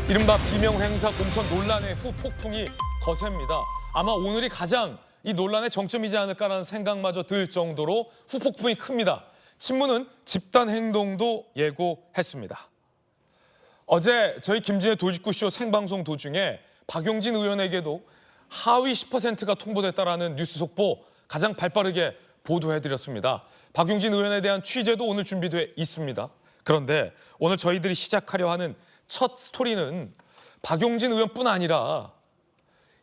이른바 비명행사 공천 논란의 후폭풍이 거셉니다. 아마 오늘이 가장 이 논란의 정점이지 않을까라는 생각마저 들 정도로 후폭풍이 큽니다. 친문은 집단 행동도 예고했습니다. 어제 저희 김진의 돌직구쇼 생방송 도중에 박용진 의원에게도 하위 10%가 통보됐다라는 뉴스 속보 가장 발빠르게 보도해드렸습니다. 박용진 의원에 대한 취재도 오늘 준비돼 있습니다. 그런데 오늘 저희들이 시작하려 하는 첫 스토리는 박용진 의원뿐 아니라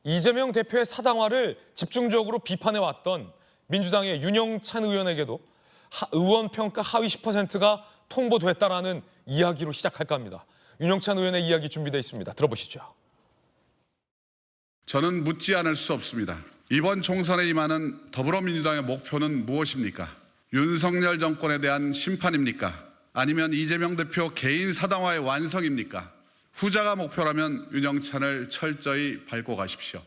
이재명 대표의 사당화를 집중적으로 비판해왔던 민주당의 윤영찬 의원에게도 의원 평가 하위 10%가 통보됐다라는 이야기로 시작할까 합니다. 윤영찬 의원의 이야기 준비되어 있습니다. 들어보시죠. 저는 묻지 않을 수 없습니다. 이번 총선에 임하는 더불어민주당의 목표는 무엇입니까? 윤석열 정권에 대한 심판입니까? 아니면 이재명 대표 개인 사당화의 완성입니까? 후자가 목표라면 윤영찬을 철저히 밟고 가십시오.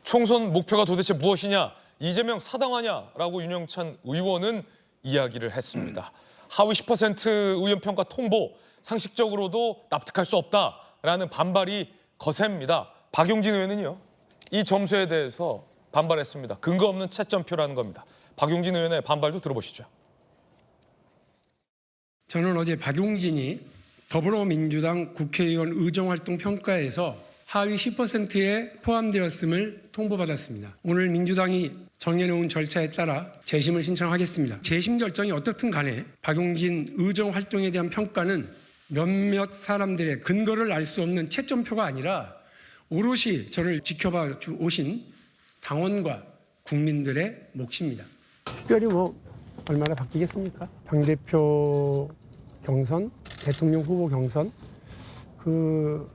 총선 목표가 도대체 무엇이냐? 이재명 사당화냐라고 윤영찬 의원은 이야기를 했습니다. 하위 10% 의원 평가 통보, 상식적으로도 납득할 수 없다라는 반발이 거셉니다. 박용진 의원은요, 이 점수에 대해서 반발했습니다. 근거 없는 채점표라는 겁니다. 박용진 의원의 반발도 들어보시죠. 저는 어제 박용진이 더불어민주당 국회의원 의정활동 평가에서 하위 10%에 포함되었음을 통보받았습니다. 오늘 민주당이 정해놓은 절차에 따라 재심을 신청하겠습니다. 재심 결정이 어떻든 간에 박용진 의정활동에 대한 평가는 몇몇 사람들의 근거를 알 수 없는 채점표가 아니라 오롯이 저를 지켜봐 오신 당원과 국민들의 몫입니다. 특별히 얼마나 바뀌겠습니까? 당대표 경선, 대통령 후보 경선 그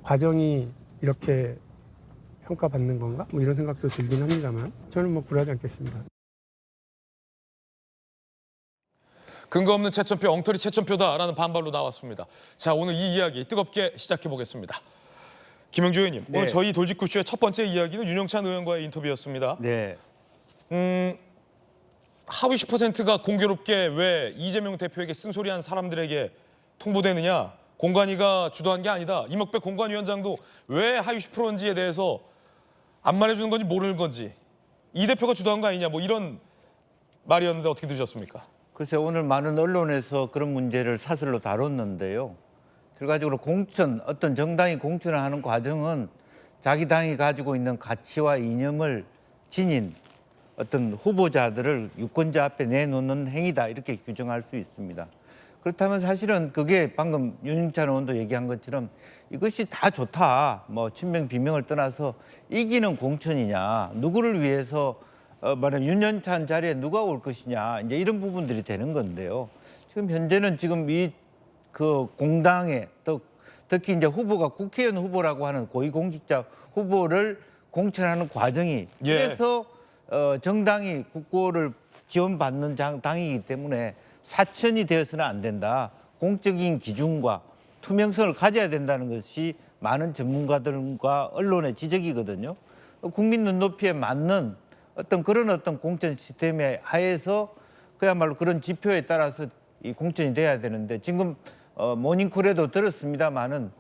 과정이 이렇게 평가받는 건가? 이런 생각도 들긴 합니다만 저는 굴하지 않겠습니다. 근거 없는 채점표, 엉터리 채점표다라는 반발로 나왔습니다. 자, 오늘 이 이야기 뜨겁게 시작해 보겠습니다. 김영주 의원님, 네. 오늘 저희 돌직구쇼의 첫 번째 이야기는 윤영찬 의원과의 인터뷰였습니다. 네. 하위 10%가 공교롭게 왜 이재명 대표에게 쓴소리한 사람들에게 통보되느냐? 공관위가 주도한 게 아니다. 이명박 공관위원장도 왜 하위 10%인지에 대해서 안 말해주는 건지 모르는 건지 이 대표가 주도한 거 아니냐? 이런 말이었는데 어떻게 들으셨습니까? 글쎄 오늘 많은 언론에서 그런 문제를 사설로 다뤘는데요. 결과적으로 공천, 어떤 정당이 공천을 하는 과정은 자기 당이 가지고 있는 가치와 이념을 지닌 어떤 후보자들을 유권자 앞에 내놓는 행위다 이렇게 규정할 수 있습니다. 그렇다면 사실은 그게 방금 윤영찬 의원도 얘기한 것처럼 이것이 다 좋다. 친명 비명을 떠나서 이기는 공천이냐, 누구를 위해서 말하면 윤영찬 자리에 누가 올 것이냐, 이제 이런 부분들이 되는 건데요. 지금 현재는 지금 그 공당에 특히 이제 후보가 국회의원 후보라고 하는 고위공직자 후보를 공천하는 과정이 그래서 정당이 국고를 지원받는 당이기 때문에 사천이 되어서는 안 된다. 공적인 기준과 투명성을 가져야 된다는 것이 많은 전문가들과 언론의 지적이거든요. 국민 눈높이에 맞는 그런 공천 시스템에 하에서 그야말로 그런 지표에 따라서 이 공천이 돼야 되는데 지금 모닝콜에도 들었습니다마는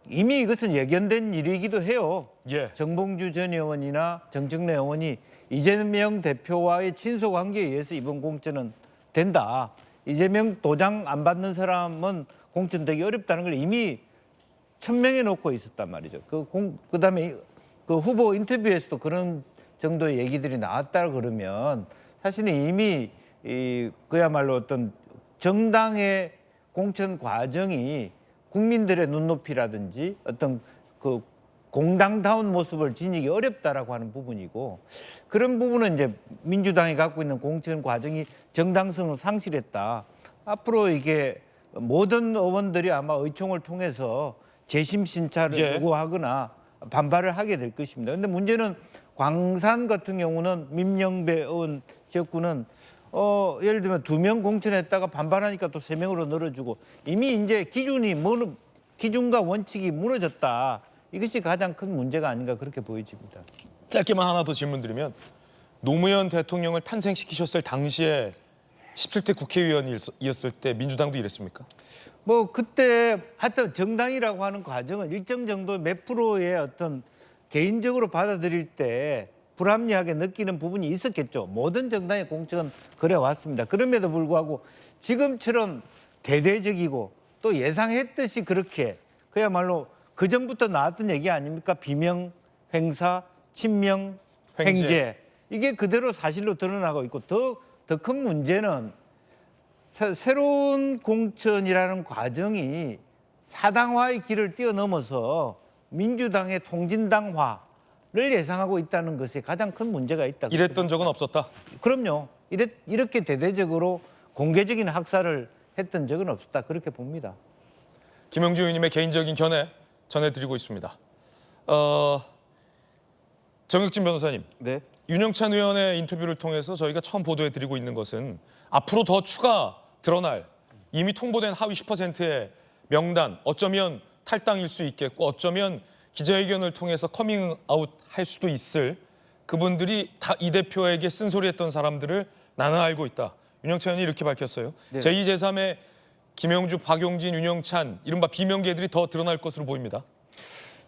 이미 이것은 예견된 일이기도 해요. 예. 정봉주 전 의원이나 정청래 의원이 이재명 대표와의 친소 관계에 의해서 이번 공천은 된다. 이재명 도장 안 받는 사람은 공천되기 어렵다는 걸 이미 천명해 놓고 있었단 말이죠. 그다음에 그 후보 인터뷰에서도 그런 정도의 얘기들이 나왔다 그러면 사실은 이미 그야말로 어떤 정당의 공천 과정이 국민들의 눈높이라든지 어떤 그 공당다운 모습을 지니기 어렵다라고 하는 부분이고 그런 부분은 이제 민주당이 갖고 있는 공천 과정이 정당성을 상실했다. 앞으로 이게 모든 의원들이 아마 의총을 통해서 재심 신차를 요구하거나 반발을 하게 될 것입니다. 그런데 문제는 광산 같은 경우는 민영배 의원 지역구는 예를 들면 2명 공천했다가 반발하니까 또 3명으로 늘어주고 이미 이제 기준과 원칙이 무너졌다. 이것이 가장 큰 문제가 아닌가 그렇게 보여집니다. 짧게만 하나 더 질문 드리면 노무현 대통령을 탄생시키셨을 당시에 17대 국회의원이었을 때 민주당도 이랬습니까? 뭐 그때 하여튼 정당이라고 하는 과정은 일정 정도 몇 프로의 어떤 개인적으로 받아들일 때 불합리하게 느끼는 부분이 있었겠죠. 모든 정당의 공천은 그래 왔습니다. 그럼에도 불구하고 지금처럼 대대적이고 또 예상했듯이 그렇게 그야말로 그전부터 나왔던 얘기 아닙니까? 비명, 횡사, 친명, 횡재. 이게 그대로 사실로 드러나고 있고 더 큰 문제는 새로운 공천이라는 과정이 사당화의 길을 뛰어넘어서 민주당의 통진당화를 예상하고 있다는 것에 가장 큰 문제가 있다. 이랬던 적은 없었다. 그럼요. 이렇게 대대적으로 공개적인 학살을 했던 적은 없었다. 그렇게 봅니다. 김영주 의원님의 개인적인 견해 전해드리고 있습니다. 정혁진 변호사님, 네. 윤영찬 의원의 인터뷰를 통해서 저희가 처음 보도해드리고 있는 것은 앞으로 더 추가 드러날 이미 통보된 하위 10%의 명단, 어쩌면 탈당일 수 있겠고 어쩌면 기자회견을 통해서 커밍아웃 할 수도 있을 그분들이 다 이 대표에게 쓴소리했던 사람들을 나는 알고 있다. 윤영찬 의원이 이렇게 밝혔어요. 네. 제2, 제3의 김영주, 박용진, 윤영찬 이른바 비명계들이 더 드러날 것으로 보입니다.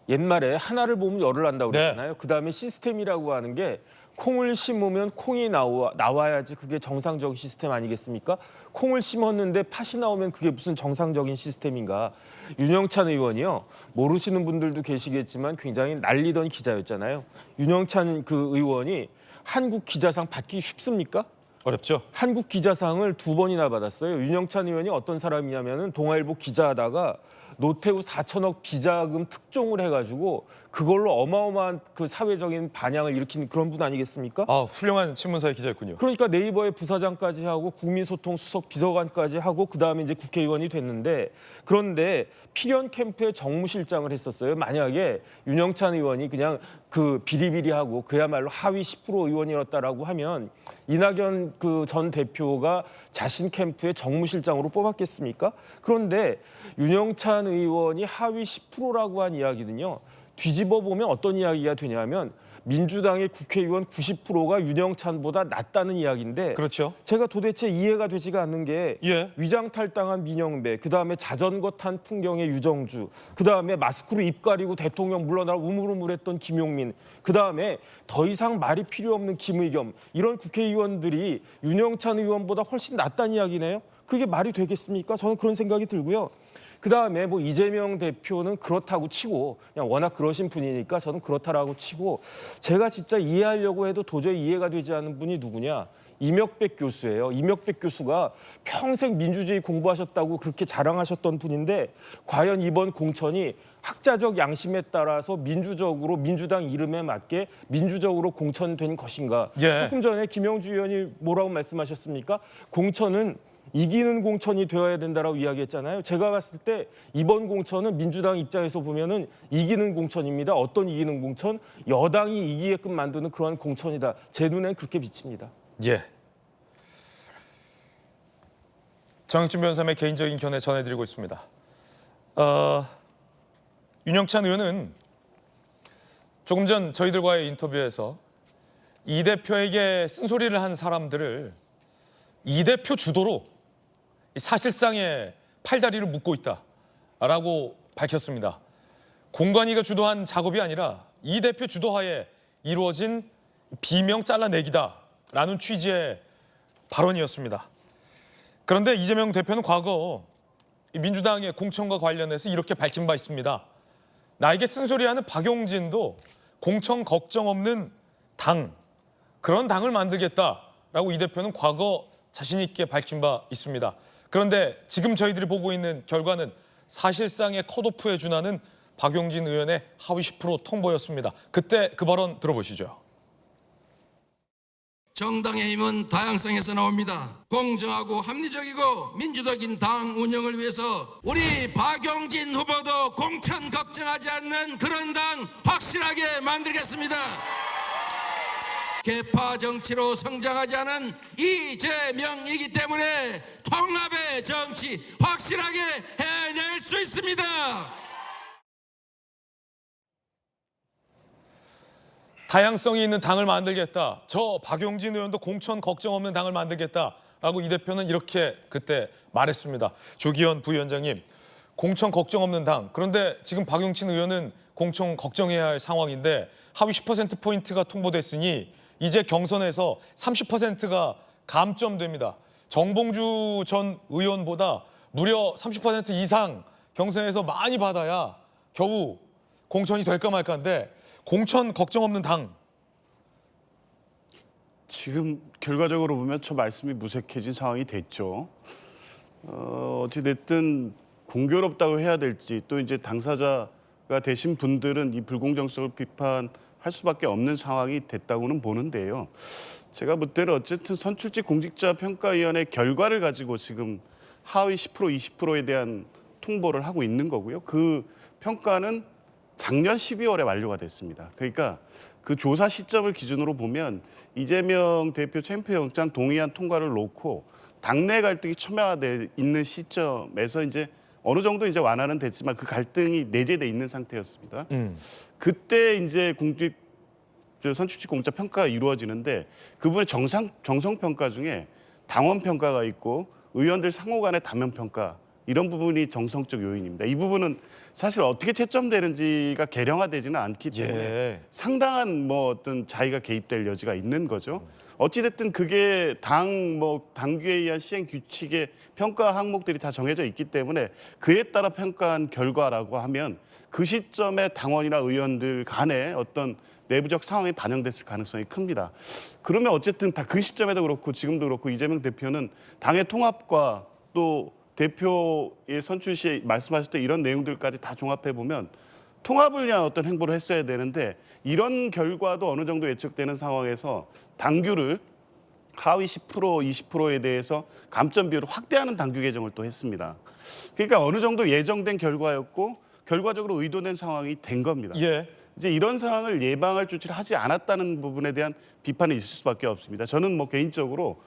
옛말에 하나를 보면 열을 난다고 네. 그랬잖아요. 그다음에 시스템이라고 하는 게 콩을 심으면 콩이 나와야지 그게 정상적인 시스템 아니겠습니까? 콩을 심었는데 팥이 나오면 그게 무슨 정상적인 시스템인가? 윤영찬 의원이요. 모르시는 분들도 계시겠지만 굉장히 날리던 기자였잖아요. 윤영찬 그 의원이 한국 기자상 받기 쉽습니까? 어렵죠? 한국 기자상을 2번이나 받았어요. 윤영찬 의원이 어떤 사람이냐면은 동아일보 기자하다가 노태우 4천억 비자금 특종을 해가지고 그걸로 어마어마한 그 사회적인 반향을 일으킨 그런 분 아니겠습니까? 아, 훌륭한 신문사의 기자였군요. 그러니까 네이버의 부사장까지 하고 국민소통 수석 비서관까지 하고 그다음에 이제 국회의원이 됐는데 그런데 필연 캠프의 정무실장을 했었어요. 만약에 윤영찬 의원이 그냥 그 비리비리하고 그야말로 하위 10% 의원이었다라고 하면 이낙연 그 전 대표가 자신 캠프의 정무실장으로 뽑았겠습니까? 그런데 윤영찬 의원이 하위 10%라고 한 이야기는요. 뒤집어 보면 어떤 이야기가 되냐면 민주당의 국회의원 90%가 윤영찬보다 낫다는 이야기인데 그렇죠. 제가 도대체 이해가 되지가 않는 게 예. 위장 탈당한 민영배, 그다음에 자전거 탄 풍경의 유정주, 그다음에 마스크로 입 가리고 대통령 물러나 우물우물했던 김용민, 그다음에 더 이상 말이 필요 없는 김의겸 이런 국회의원들이 윤영찬 의원보다 훨씬 낫다는 이야기네요. 그게 말이 되겠습니까? 저는 그런 생각이 들고요. 그다음에 뭐 이재명 대표는 그렇다고 치고 그냥 워낙 그러신 분이니까 저는 그렇다라고 치고 제가 진짜 이해하려고 해도 도저히 이해가 되지 않는 분이 누구냐? 이명백 교수예요. 이명백 교수가 평생 민주주의 공부하셨다고 그렇게 자랑하셨던 분인데 과연 이번 공천이 학자적 양심에 따라서 민주적으로 민주당 이름에 맞게 민주적으로 공천된 것인가? 예. 조금 전에 김영주 의원이 뭐라고 말씀하셨습니까? 공천은 이기는 공천이 되어야 된다라고 이야기했잖아요. 제가 봤을 때 이번 공천은 민주당 입장에서 보면은 이기는 공천입니다. 어떤 이기는 공천? 여당이 이기게끔 만드는 그러한 공천이다. 제 눈엔 그렇게 비칩니다. 예. 정혁진 변호사의 개인적인 견해 전해드리고 있습니다. 윤영찬 의원은 조금 전 저희들과의 인터뷰에서 이 대표에게 쓴소리를 한 사람들을 이 대표 주도로 사실상의 팔다리를 묶고 있다라고 밝혔습니다. 공관위가 주도한 작업이 아니라 이 대표 주도하에 이루어진 비명 잘라내기다라는 취지의 발언이었습니다. 그런데 이재명 대표는 과거 민주당의 공천과 관련해서 이렇게 밝힌 바 있습니다. 나에게 쓴소리하는 박용진도 공천 걱정 없는 당, 그런 당을 만들겠다라고 이 대표는 과거 자신 있게 밝힌 바 있습니다. 그런데 지금 저희들이 보고 있는 결과는 사실상의 컷오프에 준하는 박용진 의원의 하위 10% 통보였습니다. 그때 그 발언 들어보시죠. 정당의 힘은 다양성에서 나옵니다. 공정하고 합리적이고 민주적인 당 운영을 위해서 우리 박용진 후보도 공천 걱정하지 않는 그런 당 확실하게 만들겠습니다. 계파 정치로 성장하지 않은 이재명이기 때문에 통합의 정치 확실하게 해낼 수 있습니다. 다양성이 있는 당을 만들겠다. 저 박용진 의원도 공천 걱정 없는 당을 만들겠다. 라고 이 대표는 이렇게 그때 말했습니다. 조기현 부위원장님, 공천 걱정 없는 당. 그런데 지금 박용진 의원은 공천 걱정해야 할 상황인데 하위 10%포인트가 통보됐으니 이제 경선에서 30%가 감점됩니다. 정봉주 전 의원보다 무려 30% 이상 경선에서 많이 받아야 겨우 공천이 될까 말까인데 공천 걱정 없는 당. 지금 결과적으로 보면 저 말씀이 무색해진 상황이 됐죠. 어찌됐든 공교롭다고 해야 될지 또 이제 당사자가 되신 분들은 이 불공정성을 비판할 수밖에 없는 상황이 됐다고는 보는데요. 제가 볼 때는 어쨌든 선출직 공직자평가위원회 결과를 가지고 지금 하위 10% 20%에 대한 통보를 하고 있는 거고요. 그 평가는 작년 12월에 완료가 됐습니다. 그러니까 그 조사 시점을 기준으로 보면 이재명 대표 챔피언장 동의안 통과를 놓고 당내 갈등이 첨예화돼 있는 시점에서 이제 어느 정도 이제 완화는 됐지만 그 갈등이 내재돼 있는 상태였습니다. 그때 이제 선출직 공직자 평가가 이루어지는데 그분의 정성 평가 중에 당원 평가가 있고 의원들 상호 간의 단면 평가 이런 부분이 정성적 요인입니다. 이 부분은 사실 어떻게 채점되는지가 계량화되지는 않기 때문에 상당한 어떤 자의가 개입될 여지가 있는 거죠. 어찌됐든 그게 당규에 의한 시행 규칙의 평가 항목들이 다 정해져 있기 때문에 그에 따라 평가한 결과라고 하면 그 시점에 당원이나 의원들 간의 어떤 내부적 상황이 반영됐을 가능성이 큽니다. 그러면 어쨌든 다 그 시점에도 그렇고 지금도 그렇고 이재명 대표는 당의 통합과 또 대표의 선출 시에 말씀하셨던 이런 내용들까지 다 종합해 보면 통합을 위한 어떤 행보를 했어야 되는데 이런 결과도 어느 정도 예측되는 상황에서 당규를 하위 10% 20%에 대해서 감점 비율을 확대하는 당규 개정을 또 했습니다. 그러니까 어느 정도 예정된 결과였고 결과적으로 의도된 상황이 된 겁니다. 이제 이런 상황을 예방할 조치를 하지 않았다는 부분에 대한 비판이 있을 수밖에 없습니다. 저는 개인적으로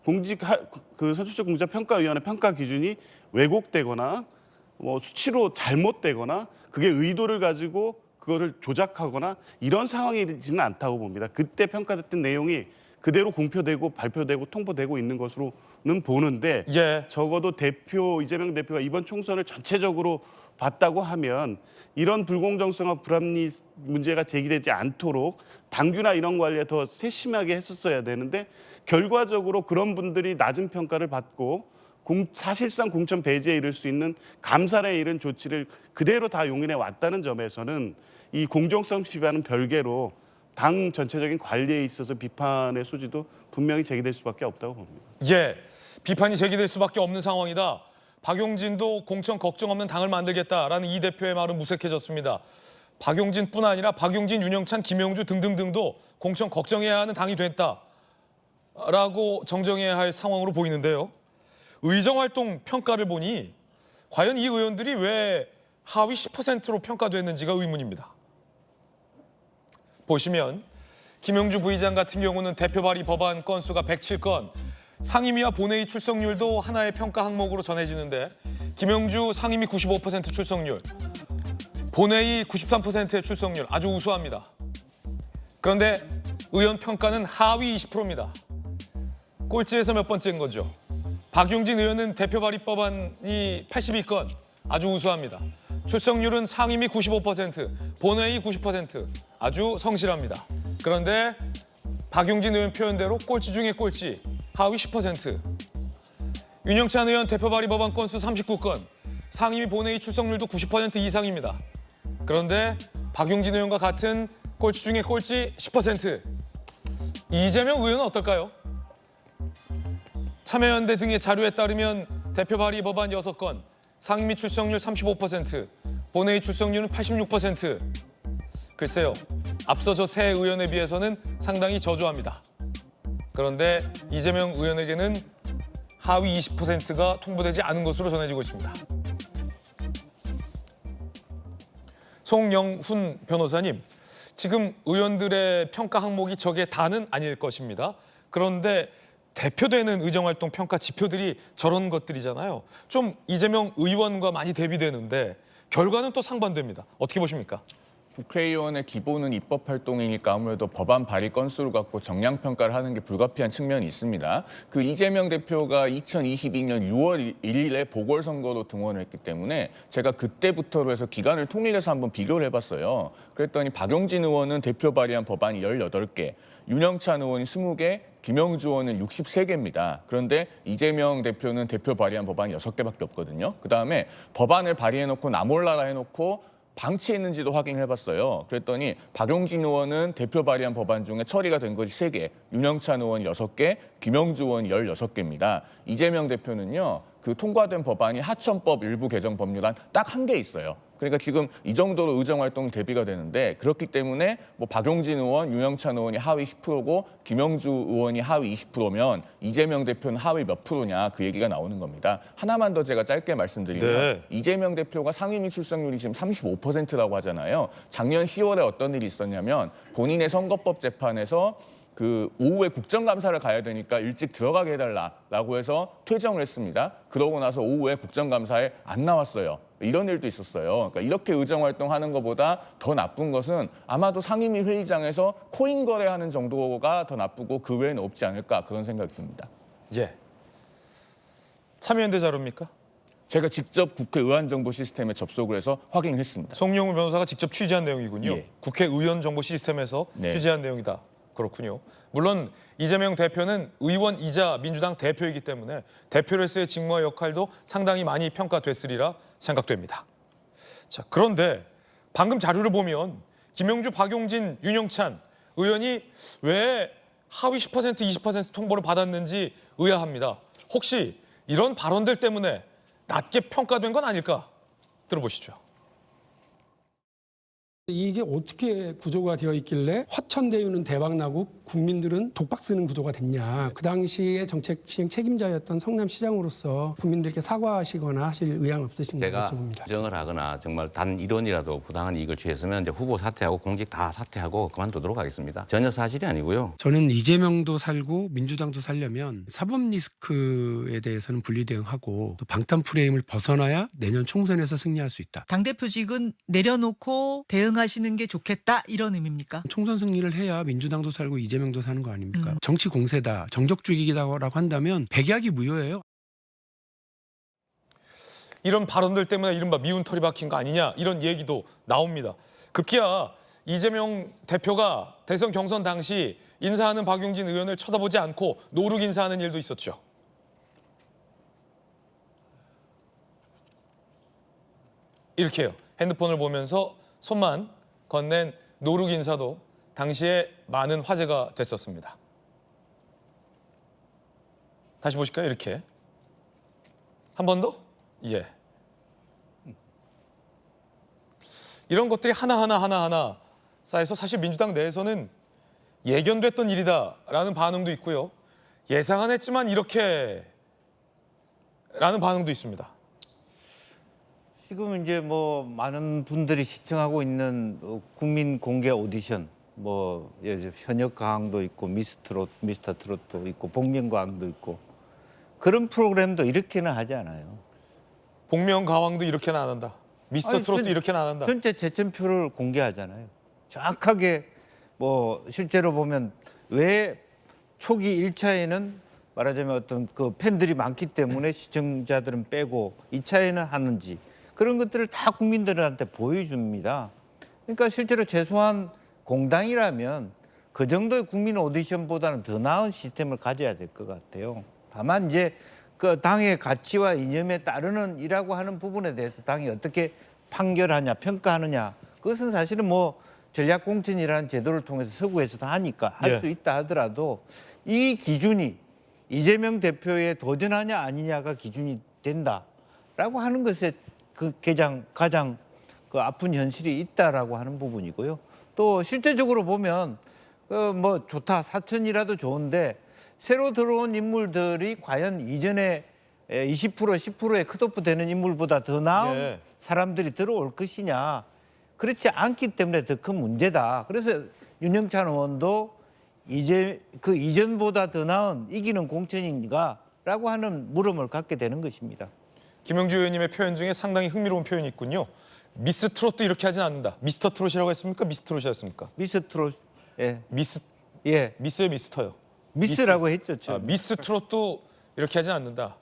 선출직 공직자평가위원회 평가 기준이 왜곡되거나 수치로 잘못되거나 그게 의도를 가지고 그거를 조작하거나 이런 상황이지는 않다고 봅니다. 그때 평가됐던 내용이 그대로 공표되고 발표되고 통보되고 있는 것으로는 보는데 적어도 이재명 대표가 이번 총선을 전체적으로 봤다고 하면 이런 불공정성과 불합리 문제가 제기되지 않도록 당규나 이런 관리에 더 세심하게 했었어야 되는데 결과적으로 그런 분들이 낮은 평가를 받고 사실상 공천 배제에 이를 수 있는 감사에 이른 조치를 그대로 다 용인해 왔다는 점에서는 이 공정성 시비와는 별개로 당 전체적인 관리에 있어서 비판의 소지도 분명히 제기될 수밖에 없다고 봅니다. 비판이 제기될 수밖에 없는 상황이다. 박용진도 공천 걱정 없는 당을 만들겠다라는 이 대표의 말은 무색해졌습니다. 박용진뿐 아니라 박용진, 윤영찬, 김영주 등등등도 공천 걱정해야 하는 당이 됐다라고 정정해야 할 상황으로 보이는데요. 의정활동 평가를 보니 과연 이 의원들이 왜 하위 10%로 평가됐는지가 의문입니다. 보시면 김영주 부의장 같은 경우는 대표 발의 법안 건수가 107건, 상임위와 본회의 출석률도 하나의 평가 항목으로 전해지는데 김영주 상임위 95% 출석률, 본회의 93%의 출석률 아주 우수합니다. 그런데 의원 평가는 하위 20%입니다. 꼴찌에서 몇 번째인 거죠. 박용진 의원은 대표 발의 법안이 82건 아주 우수합니다. 출석률은 상임위 95%, 본회의 90% 아주 성실합니다. 그런데 박용진 의원 표현대로 꼴찌 중에 꼴찌, 하위 10%. 윤영찬 의원 대표 발의 법안 건수 39건, 상임위 본회의 출석률도 90% 이상입니다. 그런데 박용진 의원과 같은 꼴찌 중에 꼴찌 10%. 이재명 의원은 어떨까요? 참여연대 등의 자료에 따르면 대표 발의 법안 6건, 상임위 출석률 35%, 본회의 출석률은 86%. 글쎄요, 앞서 저 세 의원에 비해서는 상당히 저조합니다. 그런데 이재명 의원에게는 하위 20%가 통보되지 않은 것으로 전해지고 있습니다. 송영훈 변호사님, 지금 의원들의 평가 항목이 저게 다는 아닐 것입니다. 그런데 대표되는 의정활동 평가 지표들이 저런 것들이잖아요. 좀 이재명 의원과 많이 대비되는데 결과는 또 상반됩니다. 어떻게 보십니까? 국회의원의 기본은 입법 활동이니까 아무래도 법안 발의 건수를 갖고 정량 평가를 하는 게 불가피한 측면이 있습니다. 그 이재명 대표가 2022년 6월 1일에 보궐선거로 등원을 했기 때문에 제가 그때부터로 해서 기간을 통일해서 한번 비교를 해봤어요. 그랬더니 박용진 의원은 대표 발의한 법안이 18개, 윤영찬 의원이 20개, 김영주 의원은 63개입니다. 그런데 이재명 대표는 대표 발의한 법안이 6개밖에 없거든요. 그다음에 법안을 발의해놓고 나몰라라 해놓고 방치했는지도 확인을 해봤어요. 그랬더니 박용진 의원은 대표 발의한 법안 중에 처리가 된 것이 3개, 윤영찬 의원이 6개, 김영주 의원이 16개입니다. 이재명 대표는요, 그 통과된 법안이 하천법 일부 개정 법률안 딱 1개 있어요. 그러니까 지금 이 정도로 의정활동 대비가 되는데 그렇기 때문에 뭐 박용진 의원, 윤영찬 의원이 하위 10%고 김영주 의원이 하위 20%면 이재명 대표는 하위 몇 프로냐 그 얘기가 나오는 겁니다. 하나만 더 제가 짧게 말씀드리면 네. 이재명 대표가 상임위 출석률이 지금 35%라고 하잖아요. 작년 10월에 어떤 일이 있었냐면 본인의 선거법 재판에서 그 오후에 국정감사를 가야 되니까 일찍 들어가게 해달라라고 해서 퇴정을 했습니다. 그러고 나서 오후에 국정감사에 안 나왔어요. 이런 일도 있었어요. 그러니까 이렇게 의정활동하는 것보다 더 나쁜 것은 아마도 상임위 회의장에서 코인 거래하는 정도가 더 나쁘고 그 외에는 없지 않을까 그런 생각이 듭니다. 예. 참여연대 자료입니까? 제가 직접 국회 의안 정보 시스템에 접속을 해서 확인을 했습니다. 송영우 변호사가 직접 취재한 내용이군요. 예. 국회 의원 정보 시스템에서 네. 취재한 내용이다. 그렇군요. 물론 이재명 대표는 의원이자 민주당 대표이기 때문에 대표로서의 직무와 역할도 상당히 많이 평가됐으리라 생각됩니다. 자, 그런데 방금 자료를 보면 김영주, 박용진, 윤영찬 의원이 왜 하위 10%, 20% 통보를 받았는지 의아합니다. 혹시 이런 발언들 때문에 낮게 평가된 건 아닐까? 들어보시죠. 이게 어떻게 구조가 되어 있길래 화천대유는 대박나고 국민들은 독박 쓰는 구조가 됐냐. 그 당시에 정책 시행 책임자였던 성남시장으로서 국민들께 사과하시거나 하실 의향 없으신가요? 제가 여쭤봅니다. 정을 하거나 정말 단 1원이라도 부당한 이익을 취했으면 이제 후보 사퇴하고 공직 다 사퇴하고 그만두도록 하겠습니다. 전혀 사실이 아니고요. 저는 이재명도 살고 민주당도 살려면 사법 리스크에 대해서는 분리 대응하고 또 방탄 프레임을 벗어나야 내년 총선에서 승리할 수 있다. 당대표직은 내려놓고 대응하시는 게 좋겠다 이런 의미입니까? 총선 승리를 해야 민주당도 살고 이재명도 사는 거 아닙니까? 정치 공세다, 정적주의라고 한다면 백약이 무효예요. 이런 발언들 때문에 이른바 미운 털이 박힌 거 아니냐 이런 얘기도 나옵니다. 급기야 이재명 대표가 대선 경선 당시 인사하는 박용진 의원을 쳐다보지 않고 노룩 인사하는 일도 있었죠. 이렇게요. 핸드폰을 보면서 손만 건넨 노룩 인사도 당시에 많은 화제가 됐었습니다. 다시 보실까요? 이렇게. 한 번 더? 예. 이런 것들이 하나하나 쌓여서 사실 민주당 내에서는 예견됐던 일이다라는 반응도 있고요. 예상 안 했지만 이렇게 라는 반응도 있습니다. 지금 이제 뭐 많은 분들이 시청하고 있는 국민 공개 오디션, 뭐 현역 가왕도 있고 미스터 트롯도 있고 복면가왕도 있고 그런 프로그램도 이렇게는 하지 않아요. 복면가왕도 이렇게는 안 한다. 미스터 트롯도 이렇게는 안 한다. 전체 재천표를 공개하잖아요. 정확하게 뭐 실제로 보면 왜 초기 1차에는 말하자면 어떤 그 팬들이 많기 때문에 시청자들은 빼고 2차에는 하는지 그런 것들을 다 국민들한테 보여줍니다. 그러니까 실제로 최소한 공당이라면 그 정도의 국민 오디션보다는 더 나은 시스템을 가져야 될 것 같아요. 다만 이제 그 당의 가치와 이념에 따르는 이라고 하는 부분에 대해서 당이 어떻게 판결하냐, 평가하느냐 그것은 사실은 뭐 전략공천이라는 제도를 통해서 서구에서도 하니까 할 수 있다 하더라도 이 기준이 이재명 대표에 도전하냐 아니냐가 기준이 된다라고 하는 것에 그 가장 그 아픈 현실이 있다라고 하는 부분이고요. 또 실제적으로 보면 뭐 좋다 사천이라도 좋은데 새로 들어온 인물들이 과연 이전에 20% 10%의 컷오프 되는 인물보다 더 나은 사람들이 들어올 것이냐 그렇지 않기 때문에 더 큰 문제다. 그래서 윤영찬 의원도 이제 그 이전보다 더 나은 이기는 공천인가라고 하는 물음을 갖게 되는 것입니다. 김영주 의원님의 표현 중에 상당히 흥미로운 표현이 있군요. 미스 트롯도 이렇게 하진 않는다. 미스터 트롯이라고 했습니까? 미스 트롯이었습니까? 미스 트롯, 예, 미스요, 미스터요. 미스라고 했죠. 미스 트롯도 이렇게 하진 않는다.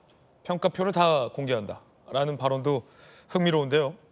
평가표를 다 공개한다라는 발언도 흥미로운데요.